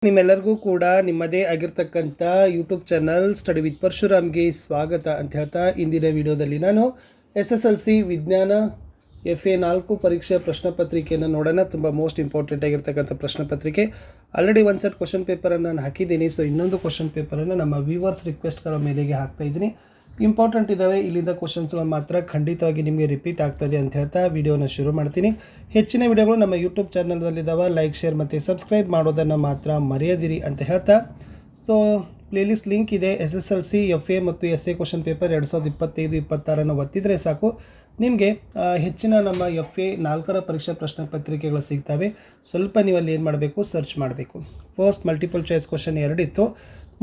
ನಿಮ್ಮೆಲ್ಲರಿಗೂ ಕೂಡ ನಿಮ್ಮದೇ ಆಗಿರ್ತಕ್ಕಂಥ ಯೂಟ್ಯೂಬ್ ಚಾನಲ್ ಸ್ಟಡಿ ವಿತ್ ಪರಶುರಾಮ್ಗೆ ಸ್ವಾಗತ ಅಂತ ಹೇಳ್ತಾ ಇಂದಿನ ವಿಡಿಯೋದಲ್ಲಿ ನಾನು SSLC ವಿಜ್ಞಾನ FA 4 ಪರೀಕ್ಷೆ ಪ್ರಶ್ನೆ ಪತ್ರಿಕೆಯನ್ನು ನೋಡೋಣ. ತುಂಬ ಮೋಸ್ಟ್ ಇಂಪಾರ್ಟೆಂಟ್ ಆಗಿರ್ತಕ್ಕಂಥ ಪ್ರಶ್ನೆ ಪತ್ರಿಕೆ. ಆಲ್ರೆಡಿ ಒಂದು ಸೆಟ್ ಕ್ವಶನ್ ಪೇಪರನ್ನು ನಾನು ಹಾಕಿದ್ದೀನಿ. ಸೊ ಇನ್ನೊಂದು ಕ್ವಶನ್ ಪೇಪರನ್ನು ನಮ್ಮ ವ್ಯೂವರ್ಸ್ ರಿಕ್ವೆಸ್ಟ್ಗಳ ಮೇಲೆಗೆ ಹಾಕ್ತಾ ಇದ್ದೀನಿ. ಇಂಪಾರ್ಟೆಂಟ್ ಇದ್ದಾವೆ, ಇಲ್ಲಿಂದ ಕ್ವಶನ್ಸ್ಗಳು ಮಾತ್ರ ಖಂಡಿತವಾಗಿ ನಿಮಗೆ ರಿಪೀಟ್ ಆಗ್ತದೆ ಅಂತ ಹೇಳ್ತಾ ವಿಡಿಯೋನ ಶುರು ಮಾಡ್ತೀನಿ. ಹೆಚ್ಚಿನ ವಿಡಿಯೋಗಳು ನಮ್ಮ ಯೂಟ್ಯೂಬ್ ಚಾನಲ್ದಲ್ಲಿದ್ದಾವೆ. ಲೈಕ್, ಶೇರ್ ಮತ್ತು ಸಬ್ಸ್ಕ್ರೈಬ್ ಮಾಡೋದನ್ನು ಮಾತ್ರ ಮರೆಯದಿರಿ ಅಂತ ಹೇಳ್ತಾ, ಸೊ ಪ್ಲೇಲಿಸ್ಟ್ ಲಿಂಕ್ ಇದೆ. SSLC FA ಮತ್ತು SA ಕ್ವಶನ್ ಪೇಪರ್ 2025-26 ಒತ್ತಿದರೆ ಸಾಕು, ನಿಮಗೆ ಹೆಚ್ಚಿನ ನಮ್ಮ FA 4 ಪರೀಕ್ಷಾ ಪ್ರಶ್ನೆ ಪತ್ರಿಕೆಗಳು ಸಿಗ್ತವೆ. ಸ್ವಲ್ಪ ನೀವು ಅಲ್ಲಿ ಏನು ಮಾಡಬೇಕು, ಸರ್ಚ್ ಮಾಡಬೇಕು. ಫಸ್ಟ್ ಮಲ್ಟಿಪಲ್ ಚಾಯ್ಸ್ ಕ್ವಶನ್ 2 ಇತ್ತು.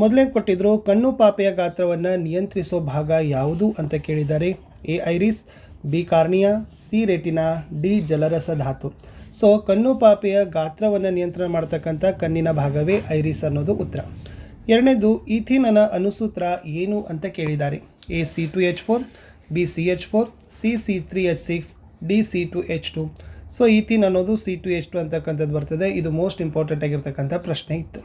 ಮೊದಲೇ ಕೊಟ್ಟಿದ್ದರು, ಕಣ್ಣು ಪಾಪೆಯ ಗಾತ್ರವನ್ನು ನಿಯಂತ್ರಿಸೋ ಭಾಗ ಯಾವುದು ಅಂತ ಕೇಳಿದ್ದಾರೆ. A iris, B cornea, C retina, D ಜಲರಸ ಧಾತು. ಸೊ ಕಣ್ಣು ಪಾಪೆಯ ಗಾತ್ರವನ್ನು ನಿಯಂತ್ರಣ ಮಾಡ್ತಕ್ಕಂಥ ಕಣ್ಣಿನ ಭಾಗವೇ ಐರಿಸ್ ಅನ್ನೋದು ಉತ್ತರ. ಎರಡನೇದು, ಈಥಿನನ ಅಣುಸೂತ್ರ ಏನು ಅಂತ ಕೇಳಿದ್ದಾರೆ. A C2H4, B CH4, C C3H6, D C2H2. So ethyne ಅನ್ನೋದು C2H2 ಅಂತಕ್ಕಂಥದ್ದು ಬರ್ತದೆ. ಇದು ಮೋಸ್ಟ್ ಇಂಪಾರ್ಟೆಂಟ್ ಆಗಿರ್ತಕ್ಕಂಥ ಪ್ರಶ್ನೆ ಇತ್ತು.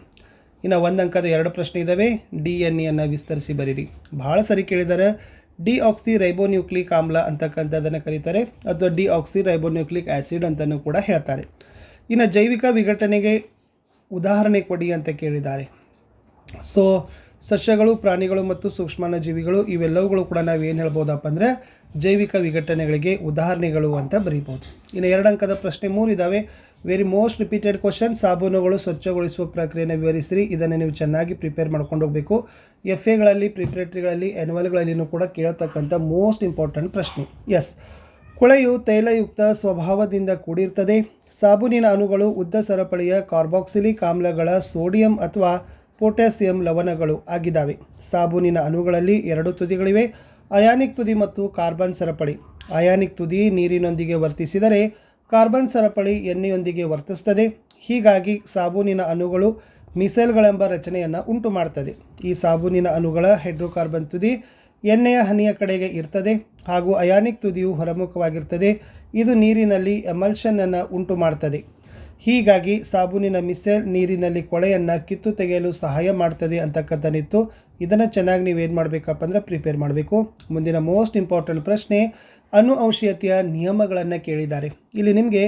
ಇನ್ನು 1 ಅಂಕದ 2 ಪ್ರಶ್ನೆ ಇದ್ದಾವೆ. DNA ಅನ್ನು ವಿಸ್ತರಿಸಿ ಬರೀರಿ. ಭಾಳ ಸರಿ ಕೇಳಿದ್ದಾರೆ. ಡಿಆಕ್ಸಿ ರೈಬೋನ್ಯೂಕ್ಲಿಕ್ ಆಮ್ಲ ಅಂತಕ್ಕಂಥದ್ದನ್ನು ಕರೀತಾರೆ, ಅಥವಾ ಡಿಆಕ್ಸಿ ರೈಬೋನ್ಯೂಕ್ಲಿಕ್ ಆ್ಯಸಿಡ್ ಅಂತಲೂ ಕೂಡ ಹೇಳ್ತಾರೆ. ಇನ್ನು ಜೈವಿಕ ವಿಘಟನೆಗೆ ಉದಾಹರಣೆ ಕೊಡಿ ಅಂತ ಕೇಳಿದ್ದಾರೆ. ಸೊ ಸಸ್ಯಗಳು, ಪ್ರಾಣಿಗಳು ಮತ್ತು ಸೂಕ್ಷ್ಮಾಣುಜೀವಿಗಳು ಇವೆಲ್ಲವುಗಳು ಕೂಡ ನಾವೇನು ಹೇಳ್ಬೋದಪ್ಪ ಅಂದರೆ ಜೈವಿಕ ವಿಘಟನೆಗಳಿಗೆ ಉದಾಹರಣೆಗಳು ಅಂತ ಬರೀಬೋದು. ಇನ್ನು 2 ಅಂಕದ ಪ್ರಶ್ನೆ 3 ಇದ್ದಾವೆ. ವೆರಿ ಮೋಸ್ಟ್ ರಿಪೀಟೆಡ್ ಕ್ವಶನ್, ಸಾಬೂನುಗಳು ಸ್ವಚ್ಛಗೊಳಿಸುವ ಪ್ರಕ್ರಿಯೆಯನ್ನು ವಿವರಿಸಿರಿ. ಇದನ್ನು ನೀವು ಚೆನ್ನಾಗಿ ಪ್ರಿಪೇರ್ ಮಾಡ್ಕೊಂಡು ಹೋಗಬೇಕು. FAಗಳಲ್ಲಿ, ಪ್ರಿಪ್ರೇಟರಿಗಳಲ್ಲಿ, ಆ್ಯನ್ಯುವಲ್ಗಳಲ್ಲಿನೂ ಕೂಡ ಕೇಳತಕ್ಕಂಥ ಮೋಸ್ಟ್ ಇಂಪಾರ್ಟೆಂಟ್ ಪ್ರಶ್ನೆ. ಎಸ್, ಕೊಳೆಯು ತೈಲಯುಕ್ತ ಸ್ವಭಾವದಿಂದ ಕೂಡಿರ್ತದೆ. ಸಾಬೂನಿನ ಅಣುಗಳು ಉದ್ದ ಸರಪಳಿಯ ಕಾರ್ಬಾಕ್ಸಿಲಿಕ್ ಆಮ್ಲಗಳ ಸೋಡಿಯಂ ಅಥವಾ ಪೊಟ್ಯಾಸಿಯಂ ಲವಣಗಳು ಆಗಿದ್ದಾವೆ. ಸಾಬೂನಿನ ಅಣುಗಳಲ್ಲಿ 2 ತುದಿಗಳಿವೆ, ಅಯಾನಿಕ್ ತುದಿ ಮತ್ತು ಕಾರ್ಬನ್ ಸರಪಳಿ. ಅಯಾನಿಕ್ ತುದಿ ನೀರಿನೊಂದಿಗೆ ವರ್ತಿಸಿದರೆ ಕಾರ್ಬನ್ ಸರಪಳಿ ಎಣ್ಣೆಯೊಂದಿಗೆ ವರ್ತಿಸ್ತದೆ. ಹೀಗಾಗಿ ಸಾಬೂನಿನ ಅಣುಗಳು ಮಿಸೈಲ್ಗಳೆಂಬ ರಚನೆಯನ್ನು ಉಂಟು ಮಾಡ್ತದೆ. ಈ ಸಾಬೂನಿನ ಅಣುಗಳ ಹೈಡ್ರೋಕಾರ್ಬನ್ ತುದಿ ಎಣ್ಣೆಯ ಹನಿಯ ಕಡೆಗೆ ಇರ್ತದೆ ಹಾಗೂ ಅಯಾನಿಕ್ ತುದಿಯು ಹೊರಮುಖವಾಗಿರ್ತದೆ. ಇದು ನೀರಿನಲ್ಲಿ ಎಮಲ್ಷನನ್ನು ಉಂಟು ಮಾಡ್ತದೆ. ಹೀಗಾಗಿ ಸಾಬೂನಿನ ಮಿಸೈಲ್ ನೀರಿನಲ್ಲಿ ಕೊಳೆಯನ್ನು ಕಿತ್ತು ತೆಗೆಯಲು ಸಹಾಯ ಮಾಡ್ತದೆ ಅಂತಕ್ಕಂಥನಿತ್ತು. ಇದನ್ನು ಚೆನ್ನಾಗಿ ನೀವೇನು ಮಾಡಬೇಕಪ್ಪ ಅಂದರೆ ಪ್ರಿಪೇರ್ ಮಾಡಬೇಕು. ಮುಂದಿನ ಮೋಸ್ಟ್ ಇಂಪಾರ್ಟೆಂಟ್ ಪ್ರಶ್ನೆ, ಅನುವಂಶೀಯತೆಯ ನಿಯಮಗಳನ್ನು ಕೇಳಿದ್ದಾರೆ. ಇಲ್ಲಿ ನಿಮಗೆ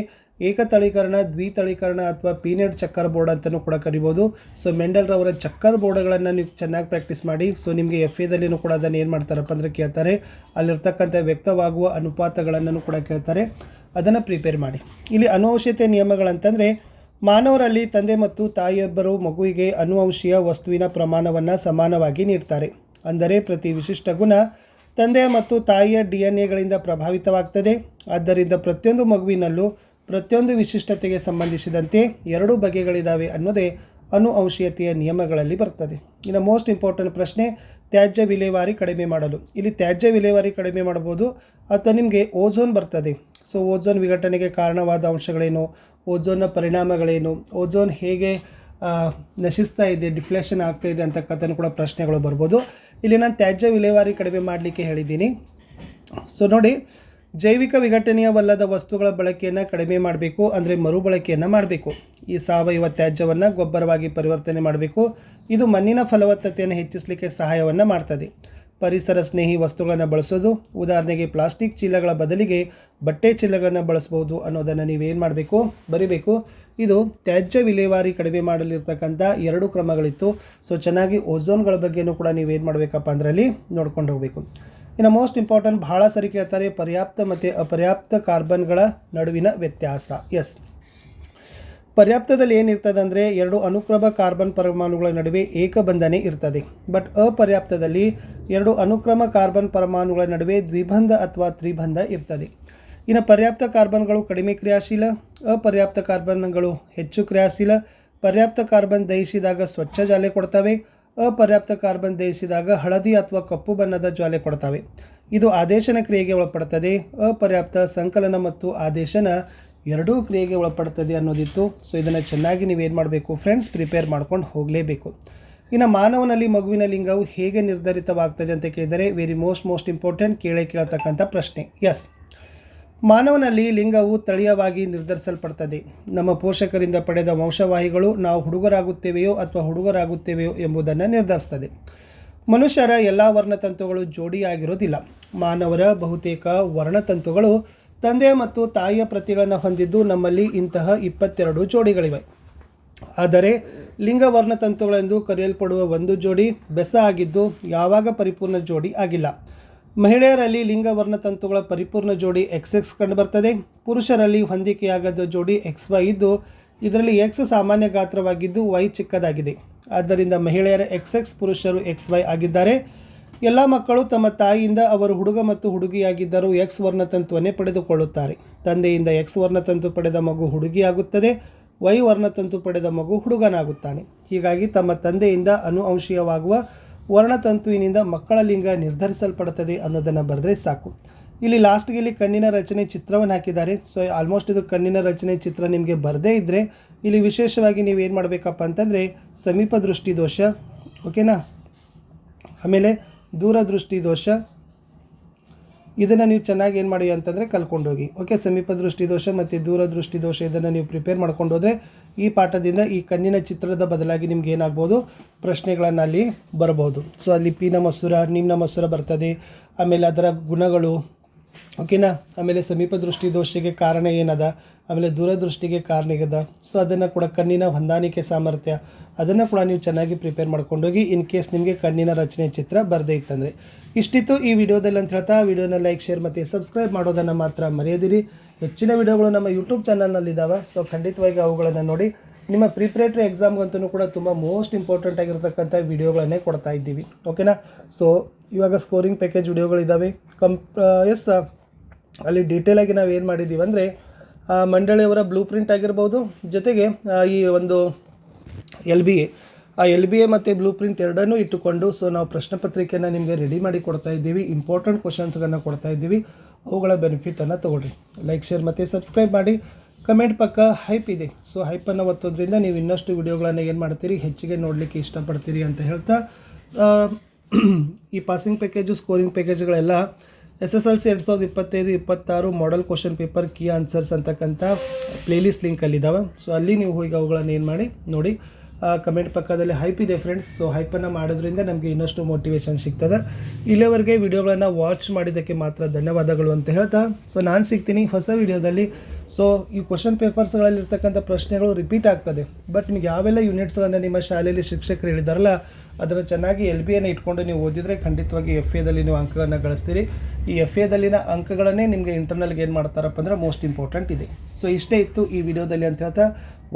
ಏಕತಳೀಕರಣ, ದ್ವಿತಳೀಕರಣ ಅಥವಾ ಪೀನೆಟ್ ಚಕ್ಕರ್ ಬೋರ್ಡ್ ಅಂತಲೂ ಕೂಡ ಕರಿಬೋದು. ಸೊ ಮೆಂಡಲ್ರವರ ಚಕ್ಕರ್ ಬೋರ್ಡ್ಗಳನ್ನು ನೀವು ಚೆನ್ನಾಗಿ ಪ್ರಾಕ್ಟೀಸ್ ಮಾಡಿ. ಸೊ ನಿಮಗೆ FAದಲ್ಲಿನೂ ಕೂಡ ಅದನ್ನು ಏನು ಮಾಡ್ತಾರಪ್ಪ ಅಂದರೆ ಕೇಳ್ತಾರೆ. ಅಲ್ಲಿರ್ತಕ್ಕಂಥ ವ್ಯಕ್ತವಾಗುವ ಅನುಪಾತಗಳನ್ನು ಕೂಡ ಕೇಳ್ತಾರೆ, ಅದನ್ನು ಪ್ರಿಪೇರ್ ಮಾಡಿ. ಇಲ್ಲಿ ಅನುವಂಶೀಯತೆ ನಿಯಮಗಳಂತಂದರೆ, ಮಾನವರಲ್ಲಿ ತಂದೆ ಮತ್ತು ತಾಯಿಯೊಬ್ಬರು ಮಗುವಿಗೆ ಅನುವಂಶೀಯ ವಸ್ತುವಿನ ಪ್ರಮಾಣವನ್ನು ಸಮಾನವಾಗಿ ನೀಡ್ತಾರೆ. ಅಂದರೆ ಪ್ರತಿ ವಿಶಿಷ್ಟ ಗುಣ ತಂದೆಯ ಮತ್ತು ತಾಯಿಯ DNAಗಳಿಂದ ಪ್ರಭಾವಿತವಾಗ್ತದೆ. ಆದ್ದರಿಂದ ಪ್ರತಿಯೊಂದು ಮಗುವಿನಲ್ಲೂ ಪ್ರತಿಯೊಂದು ವಿಶಿಷ್ಟತೆಗೆ ಸಂಬಂಧಿಸಿದಂತೆ 2 ಬಗೆಗಳಿದ್ದಾವೆ ಅನ್ನೋದೇ ಅನುವಂಶೀಯತೆಯ ನಿಯಮಗಳಲ್ಲಿ ಬರ್ತದೆ. ಇನ್ನು ಮೋಸ್ಟ್ ಇಂಪಾರ್ಟೆಂಟ್ ಪ್ರಶ್ನೆ, ತ್ಯಾಜ್ಯ ವಿಲೇವಾರಿ ಕಡಿಮೆ ಮಾಡಲು. ಇಲ್ಲಿ ತ್ಯಾಜ್ಯ ವಿಲೇವಾರಿ ಕಡಿಮೆ ಮಾಡ್ಬೋದು, ಅಥವಾ ನಿಮಗೆ ಓಝೋನ್ ಬರ್ತದೆ. ಸೊ ಓಝೋನ್ ವಿಘಟನೆಗೆ ಕಾರಣವಾದ ಅಂಶಗಳೇನು, ಓಝೋನ್ನ ಪರಿಣಾಮಗಳೇನು, ಓಝೋನ್ ಹೇಗೆ ನಶಿಸ್ತಾ ಇದೆ, ಡಿಫ್ಲೆಷನ್ ಆಗ್ತಾ ಇದೆ ಅಂತಕ್ಕಂಥ ಕೂಡ ಪ್ರಶ್ನೆಗಳು ಬರ್ಬೋದು. ಇಲ್ಲಿ ನಾನು ತ್ಯಾಜ್ಯ ವಿಲೇವಾರಿ ಕಡಿಮೆ ಮಾಡಲಿಕ್ಕೆ ಹೇಳಿದ್ದೀನಿ. ಸೊ ನೋಡಿ, ಜೈವಿಕ ವಿಘಟನೀಯವಲ್ಲದ ವಸ್ತುಗಳ ಬಳಕೆಯನ್ನು ಕಡಿಮೆ ಮಾಡಬೇಕು, ಅಂದರೆ ಮರುಬಳಕೆಯನ್ನು ಮಾಡಬೇಕು. ಈ ಸಾವಯವ ತ್ಯಾಜ್ಯವನ್ನು ಗೊಬ್ಬರವಾಗಿ ಪರಿವರ್ತನೆ ಮಾಡಬೇಕು. ಇದು ಮಣ್ಣಿನ ಫಲವತ್ತತೆಯನ್ನು ಹೆಚ್ಚಿಸಲಿಕ್ಕೆ ಸಹಾಯವನ್ನು ಮಾಡ್ತದೆ. ಪರಿಸರ ಸ್ನೇಹಿ ವಸ್ತುಗಳನ್ನು ಬಳಸೋದು, ಉದಾಹರಣೆಗೆ ಪ್ಲಾಸ್ಟಿಕ್ ಚೀಲಗಳ ಬದಲಿಗೆ ಬಟ್ಟೆ ಚೀಲಗಳನ್ನು ಬಳಸ್ಬೋದು ಅನ್ನೋದನ್ನು ನೀವೇನು ಮಾಡಬೇಕು, ಬರಿಬೇಕು. ಇದು ತ್ಯಾಜ್ಯ ವಿಲೇವಾರಿ ಕಡಿಮೆ ಮಾಡಲಿರ್ತಕ್ಕಂಥ 2 ಕ್ರಮಗಳಿತ್ತು. ಸೊ ಚೆನ್ನಾಗಿ ಓಝೋನ್ಗಳ ಬಗ್ಗೆಯೂ ಕೂಡ ನೀವೇನು ಮಾಡಬೇಕಪ್ಪ ಅದರಲ್ಲಿ ನೋಡ್ಕೊಂಡು ಹೋಗಬೇಕು. ಇನ್ನು ಮೋಸ್ಟ್ ಇಂಪಾರ್ಟೆಂಟ್, ಭಾಳ ಸರಿ ಕೇಳ್ತಾರೆ, ಪರ್ಯಾಪ್ತ ಮತ್ತು ಅಪರ್ಯಾಪ್ತ ಕಾರ್ಬನ್ಗಳ ನಡುವಿನ ವ್ಯತ್ಯಾಸ. ಎಸ್, ಪರ್ಯಾಪ್ತದಲ್ಲಿ ಏನಿರ್ತದೆ ಅಂದರೆ 2 ಅನುಕ್ರಮ ಕಾರ್ಬನ್ ಪರಮಾಣುಗಳ ನಡುವೆ ಏಕಬಂಧನೆ ಇರ್ತದೆ. ಬಟ್ ಅಪರ್ಯಾಪ್ತದಲ್ಲಿ 2 ಅನುಕ್ರಮ ಕಾರ್ಬನ್ ಪರಮಾಣುಗಳ ನಡುವೆ ದ್ವಿಬಂಧ ಅಥವಾ ತ್ರಿಬಂಧ ಇರ್ತದೆ. ಇನ್ನು ಪರ್ಯಾಪ್ತ ಕಾರ್ಬನ್ಗಳು ಕಡಿಮೆ ಕ್ರಿಯಾಶೀಲ, ಅಪರ್ಯಾಪ್ತ ಕಾರ್ಬನ್ಗಳು ಹೆಚ್ಚು ಕ್ರಿಯಾಶೀಲ. ಪರ್ಯಾಪ್ತ ಕಾರ್ಬನ್ ದಹಿಸಿದಾಗ ಸ್ವಚ್ಛ ಜ್ವಾಲೆ ಕೊಡ್ತವೆ, ಅಪರ್ಯಾಪ್ತ ಕಾರ್ಬನ್ ದಹಿಸಿದಾಗ ಹಳದಿ ಅಥವಾ ಕಪ್ಪು ಬಣ್ಣದ ಜ್ವಾಲೆ ಕೊಡ್ತವೆ. ಇದು ಆದೇಶನ ಕ್ರಿಯೆಗೆ ಒಳಪಡ್ತದೆ. ಅಪರ್ಯಾಪ್ತ ಸಂಕಲನ ಮತ್ತು ಆದೇಶನ 2 ಕ್ರಿಯೆಗೆ ಒಳಪಡ್ತದೆ ಅನ್ನೋದಿತ್ತು. ಸೊ ಇದನ್ನು ಚೆನ್ನಾಗಿ ನೀವೇನು ಮಾಡಬೇಕು ಫ್ರೆಂಡ್ಸ್, ಪ್ರಿಪೇರ್ ಮಾಡ್ಕೊಂಡು ಹೋಗಲೇಬೇಕು. ಇನ್ನು ಮಾನವನಲ್ಲಿ ಮಗುವಿನ ಲಿಂಗವು ಹೇಗೆ ನಿರ್ಧರಿತವಾಗ್ತದೆ ಅಂತ ಕೇಳಿದರೆ ವೆರಿ ಮೋಸ್ಟ್ ಇಂಪಾರ್ಟೆಂಟ್ ಕೇಳತಕ್ಕಂಥ ಪ್ರಶ್ನೆ. ಎಸ್, ಮಾನವನಲ್ಲಿ ಲಿಂಗವು ತಳೀಯವಾಗಿ ನಿರ್ಧರಿಸಲ್ಪಡ್ತದೆ. ನಮ್ಮ ಪೋಷಕರಿಂದ ಪಡೆದ ವಂಶವಾಹಿಗಳು ನಾವು ಹುಡುಗರಾಗುತ್ತೇವೆಯೋ ಅಥವಾ ಹುಡುಗರಾಗುತ್ತೇವೆಯೋ ಎಂಬುದನ್ನು ನಿರ್ಧರಿಸ್ತದೆ. ಮನುಷ್ಯರ ಎಲ್ಲ ವರ್ಣತಂತುಗಳು ಜೋಡಿಯಾಗಿರೋದಿಲ್ಲ. ಮಾನವರ ಬಹುತೇಕ ವರ್ಣತಂತುಗಳು ತಂದೆ ಮತ್ತು ತಾಯಿಯ ಪ್ರತಿಗಳನ್ನು ಹೊಂದಿದ್ದು ನಮ್ಮಲ್ಲಿ ಇಂತಹ 22 ಜೋಡಿಗಳಿವೆ. ಆದರೆ ಲಿಂಗ ವರ್ಣತಂತುಗಳೆಂದು ಕರೆಯಲ್ಪಡುವ ಒಂದು ಜೋಡಿ ಬೆಸ ಆಗಿದ್ದು ಯಾವಾಗ ಪರಿಪೂರ್ಣ ಜೋಡಿ ಆಗಿಲ್ಲ. ಮಹಿಳೆಯರಲ್ಲಿ ಲಿಂಗ ವರ್ಣತಂತುಗಳ ಪರಿಪೂರ್ಣ ಜೋಡಿ XX ಕಂಡುಬರ್ತದೆ. ಪುರುಷರಲ್ಲಿ ಹೊಂದಿಕೆಯಾಗದ ಜೋಡಿ XY ಇದ್ದು ಇದರಲ್ಲಿ X ಸಾಮಾನ್ಯ ಗಾತ್ರವಾಗಿದ್ದು Y ಚಿಕ್ಕದಾಗಿದೆ. ಆದ್ದರಿಂದ ಮಹಿಳೆಯರ XX, ಪುರುಷರು XY ಆಗಿದ್ದಾರೆ. ಎಲ್ಲ ಮಕ್ಕಳು ತಮ್ಮ ತಾಯಿಯಿಂದ ಅವರು ಹುಡುಗ ಮತ್ತು ಹುಡುಗಿಯಾಗಿದ್ದರೂ X ವರ್ಣತಂತುವನ್ನೇ ಪಡೆದುಕೊಳ್ಳುತ್ತಾರೆ. ತಂದೆಯಿಂದ X ವರ್ಣತಂತು ಪಡೆದ ಮಗು ಹುಡುಗಿಯಾಗುತ್ತದೆ, Y ವರ್ಣತಂತು ಪಡೆದ ಮಗು ಹುಡುಗನಾಗುತ್ತಾನೆ. ಹೀಗಾಗಿ ತಮ್ಮ ತಂದೆಯಿಂದ ಅನುವಂಶೀಯವಾಗುವ ವರ್ಣತಂತುವಿನಿಂದ ಮಕ್ಕಳ ಲಿಂಗ ನಿರ್ಧರಿಸಲ್ಪಡುತ್ತದೆ ಅನ್ನೋದನ್ನು ಬರೆದ್ರೆ ಸಾಕು. ಇಲ್ಲಿ ಲಾಸ್ಟ್ಗೆ ಇಲ್ಲಿ ಕಣ್ಣಿನ ರಚನೆ ಚಿತ್ರವನ್ನು ಹಾಕಿದ್ದಾರೆ. ಸೊ ಆಲ್ಮೋಸ್ಟ್ ಇದು ಕಣ್ಣಿನ ರಚನೆ ಚಿತ್ರ ನಿಮಗೆ ಬರದೇ ಇದ್ದರೆ ಇಲ್ಲಿ ವಿಶೇಷವಾಗಿ ನೀವು ಏನು ಮಾಡಬೇಕಪ್ಪ ಅಂತಂದರೆ ಸಮೀಪ ದೃಷ್ಟಿ ದೋಷ, ಓಕೆನಾ, ಆಮೇಲೆ ದೂರದೃಷ್ಟಿ ದೋಷ, ಇದನ್ನು ನೀವು ಚೆನ್ನಾಗಿ ಏನು ಮಾಡಿ ಅಂತಂದರೆ ಕಲ್ಕೊಂಡೋಗಿ. ಓಕೆ, ಸಮೀಪ ದೃಷ್ಟಿ ದೋಷ ಮತ್ತು ದೂರದೃಷ್ಟಿ ದೋಷ ಇದನ್ನು ನೀವು ಪ್ರಿಪೇರ್ ಮಾಡ್ಕೊಂಡು ಹೋದರೆ ಈ ಪಾಠದಿಂದ ಈ ಕಣ್ಣಿನ ಚಿತ್ರದ ಬದಲಾಗಿ ನಿಮ್ಗೆ ಏನಾಗ್ಬೋದು, ಪ್ರಶ್ನೆಗಳನ್ನು ಅಲ್ಲಿ ಬರಬಹುದು. ಸೊ ಅಲ್ಲಿ ಪಿನ ಮಸೂರ, ನಿಮ್ನ ಮಸೂರ ಬರ್ತದೆ, ಆಮೇಲೆ ಅದರ ಗುಣಗಳು, ಓಕೆನಾ, ಆಮೇಲೆ ಸಮೀಪ ದೃಷ್ಟಿ ದೋಷಕ್ಕೆ ಕಾರಣ ಏನದ, ಆಮೇಲೆ ದೂರದೃಷ್ಟಿಗೆ ಕಾರಣ ಏನದ, ಸೊ ಅದನ್ನು ಕೂಡ ಕಣ್ಣಿನ ಹೊಂದಾಣಿಕೆ ಸಾಮರ್ಥ್ಯ ಅದನ್ನು ಕೂಡ ನೀವು ಚೆನ್ನಾಗಿ ಪ್ರಿಪೇರ್ ಮಾಡ್ಕೊಂಡೋಗಿ. ಇನ್ ಕೇಸ್ ನಿಮಗೆ ಕಣ್ಣಿನ ರಚನೆ ಚಿತ್ರ ಬರದೇ ಇತ್ತಂದರೆ. ಇಷ್ಟಿತ್ತು ಈ ವಿಡಿಯೋದಲ್ಲಿ ಅಂತ ಹೇಳ್ತಾ ವಿಡಿಯೋನ ಲೈಕ್, ಶೇರ್ ಮತ್ತು ಸಬ್ಸ್ಕ್ರೈಬ್ ಮಾಡೋದನ್ನು ಮಾತ್ರ ಮರೆಯದಿರಿ. ಹೆಚ್ಚಿನ ವಿಡಿಯೋಗಳು ನಮ್ಮ ಯೂಟ್ಯೂಬ್ ಚಾನಲ್ನಲ್ಲಿದ್ದಾವೆ. ಸೊ ಖಂಡಿತವಾಗಿ ಅವುಗಳನ್ನು ನೋಡಿ. ನಿಮ್ಮ ಪ್ರಿಪ್ರೇಟರಿ ಎಕ್ಸಾಮ್ಗಂತೂ ಕೂಡ ತುಂಬ ಮೋಸ್ಟ್ ಇಂಪಾರ್ಟೆಂಟ್ ಆಗಿರ್ತಕ್ಕಂಥ ವಿಡಿಯೋಗಳನ್ನೇ ಕೊಡ್ತಾ ಇದ್ದೀವಿ, ಓಕೆನಾ. ಸೊ ಇವಾಗ ಸ್ಕೋರಿಂಗ್ ಪ್ಯಾಕೇಜ್ ವಿಡಿಯೋಗಳಿದ್ದಾವೆ. ಎಸ್, ಅಲ್ಲಿ ಡೀಟೇಲಾಗಿ ನಾವು ಏನು ಮಾಡಿದ್ದೀವಿ ಅಂದರೆ ಮಂಡಳಿಯವರ ಬ್ಲೂ ಪ್ರಿಂಟ್ ಆಗಿರ್ಬೋದು, ಜೊತೆಗೆ ಈ ಒಂದು LBA LBA ಮತ್ತು ಬ್ಲೂ ಪ್ರಿಂಟ್ ಎರಡನ್ನೂ ಇಟ್ಟುಕೊಂಡು ಸೊ ನಾವು ಪ್ರಶ್ನೆ ಪತ್ರಿಕೆಯನ್ನು ನಿಮಗೆ ರೆಡಿ ಮಾಡಿ ಕೊಡ್ತಾ ಇದ್ದೀವಿ. ಇಂಪಾರ್ಟೆಂಟ್ ಕ್ವಶನ್ಸ್ಗಳನ್ನು ಕೊಡ್ತಾ ಇದ್ದೀವಿ. ಅವುಗಳ ಬೆನಿಫಿಟನ್ನು ತೊಗೊಳ್ರಿ. ಲೈಕ್, ಶೇರ್ ಮತ್ತು ಸಬ್ಸ್ಕ್ರೈಬ್ ಮಾಡಿ. ಕಮೆಂಟ್ ಪಕ್ಕ ಹೈಪ್ ಇದೆ. ಸೊ ಹೈಪನ್ನು ಒತ್ತೋದ್ರಿಂದ ನೀವು ಇನ್ನಷ್ಟು ವಿಡಿಯೋಗಳನ್ನು ಏನು ಮಾಡ್ತೀರಿ, ಹೆಚ್ಚಿಗೆ ನೋಡಲಿಕ್ಕೆ ಇಷ್ಟಪಡ್ತೀರಿ ಅಂತ ಹೇಳ್ತಾ ಈ ಪಾಸಿಂಗ್ ಪ್ಯಾಕೇಜು, ಸ್ಕೋರಿಂಗ್ ಪ್ಯಾಕೇಜ್ಗಳೆಲ್ಲ SSLC 2025-26 model question paper key answers ಅಂತಕ್ಕಂಥ ಪ್ಲೇಲಿಸ್ಟ್ ಲಿಂಕಲ್ಲಿದ್ದಾವೆ. ಸೊ ಅಲ್ಲಿ ನೀವು ಹೋಗಿ ಅವುಗಳನ್ನು ಏನು ಮಾಡಿ ನೋಡಿ. ಕಮೆಂಟ್ ಪಕ್ಕದಲ್ಲಿ ಹೈಪ್ ಇದೆ ಫ್ರೆಂಡ್ಸ್. ಸೊ ಹೈಪನ್ನು ಮಾಡೋದ್ರಿಂದ ನಮಗೆ ಇನ್ನಷ್ಟು ಮೋಟಿವೇಶನ್ ಸಿಗ್ತದೆ. ಇಲ್ಲಿವರೆಗೆ ವಿಡಿಯೋಗಳನ್ನು ವಾಚ್ ಮಾಡಿದ್ದಕ್ಕೆ ಮಾತ್ರ ಧನ್ಯವಾದಗಳು ಅಂತ ಹೇಳ್ತಾ ಸೊ ನಾನು ಸಿಗ್ತೀನಿ ಹೊಸ ವಿಡಿಯೋದಲ್ಲಿ. ಸೊ ಈ ಕ್ವಶನ್ ಪೇಪರ್ಸ್ಗಳಲ್ಲಿರ್ತಕ್ಕಂಥ ಪ್ರಶ್ನೆಗಳು ರಿಪೀಟ್ ಆಗ್ತದೆ. ಬಟ್ ನಿಮಗೆ ಯಾವೆಲ್ಲ ಯೂನಿಟ್ಸ್ಗಳನ್ನು ನಿಮ್ಮ ಶಾಲೆಯಲ್ಲಿ ಶಿಕ್ಷಕರು ಹೇಳಿದಾರಲ್ಲ ಅದನ್ನು ಚೆನ್ನಾಗಿ LBAನ ಇಟ್ಕೊಂಡು ನೀವು ಓದಿದರೆ ಖಂಡಿತವಾಗಿ FAದಲ್ಲಿ ನೀವು ಅಂಕಗಳನ್ನು ಗಳಿಸ್ತೀರಿ. ಈ FAದಲ್ಲಿನ ಅಂಕಗಳನ್ನೇ ನಿಮಗೆ ಇಂಟರ್ನಲ್ಗೆ ಏನು ಮಾಡ್ತಾರಪ್ಪ ಅಂದರೆ ಮೋಸ್ಟ್ ಇಂಪಾರ್ಟೆಂಟ್ ಇದೆ. ಸೊ ಇಷ್ಟೇ ಇತ್ತು ಈ ವಿಡಿಯೋದಲ್ಲಿ ಅಂತ ಹೇಳ್ತಾ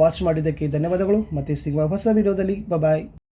ವಾಚ್ ಮಾಡಿದ್ದಕ್ಕೆ ಧನ್ಯವಾದಗಳು. ಮತ್ತು ಸಿಗುವ ಹೊಸ ವಿಡಿಯೋದಲ್ಲಿ ಬಾಯ್.